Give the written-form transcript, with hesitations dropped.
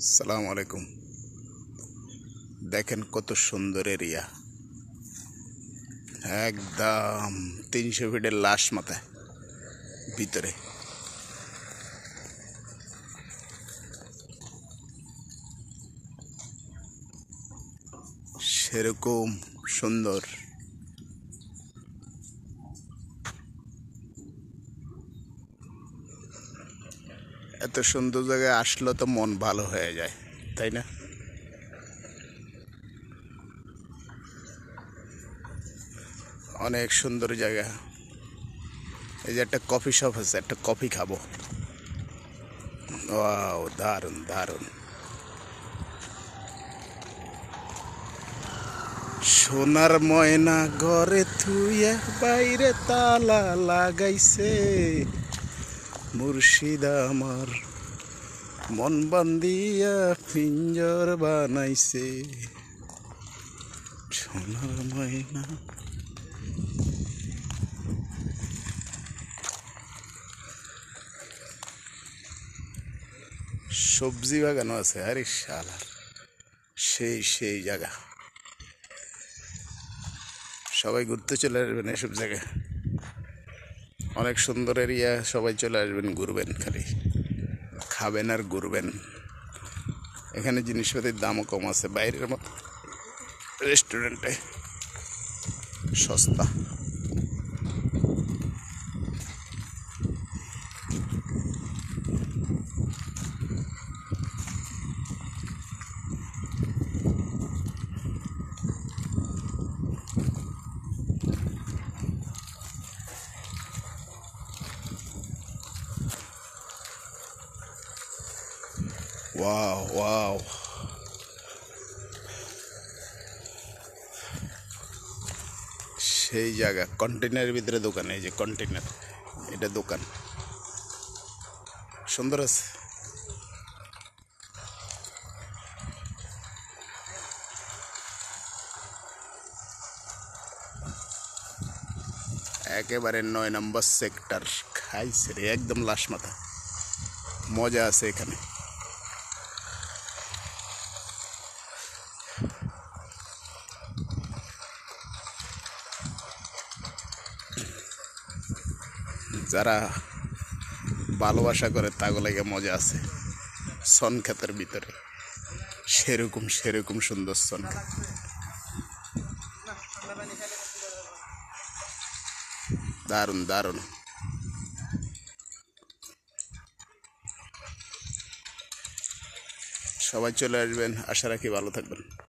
সালাম আলাইকুম। দেখেন কত সুন্দর এরিয়া, একদম 300 ফিটের লাশ মাথায় ভিতরে। সেরকম সুন্দর। এত সুন্দর জায়গায় আসলে তো মন ভালো হয়ে যায়, তাই না? অনেক সুন্দর জায়গা। এই যে একটা কফি শপ আছে, একটা কফি খাবো। ওয়াও, দারুণ দারুণ। সোনার ময়না ঘরে থুইয়া বাইরে তালা লাগাইছে, মুর্শিদ আমার মন বান্দিয়া পিঞ্জর বানাইছে। সোনার ময়না। সবজি বাগানও আছে, আরে শালার সেই জায়গা। সবাই ঘুরতে চলে আসবেন এসব জায়গায়, অনেক সুন্দর এরিয়া। সবাই চলে আসবেন, ঘুরবেন, খালি খাবেন আর ঘুরবেন। এখানে জিনিসপাতির দামও কম আছে, বাইরের মতো রেস্টুরেন্টে সস্তা। ওয়াও ওয়াও, সেই জায়গা। কন্টেনারের ভিতরে দোকান, এই যে কন্টেনার, এটা দোকান সুন্দর আছে। একেবারে 9 নম্বর সেক্টর। খাইছে রে একদম লাশ মাথা, মজা আছে এখানে। যারা ভালোবাসা করে তাগো লাগে মজা আছে। সন ক্ষেতের ভিতরে সেরকম সুন্দর সন ক্ষেত। দারুণ দারুণ। সবাই চলে আসবেন, আশা রাখি ভালো থাকবেন।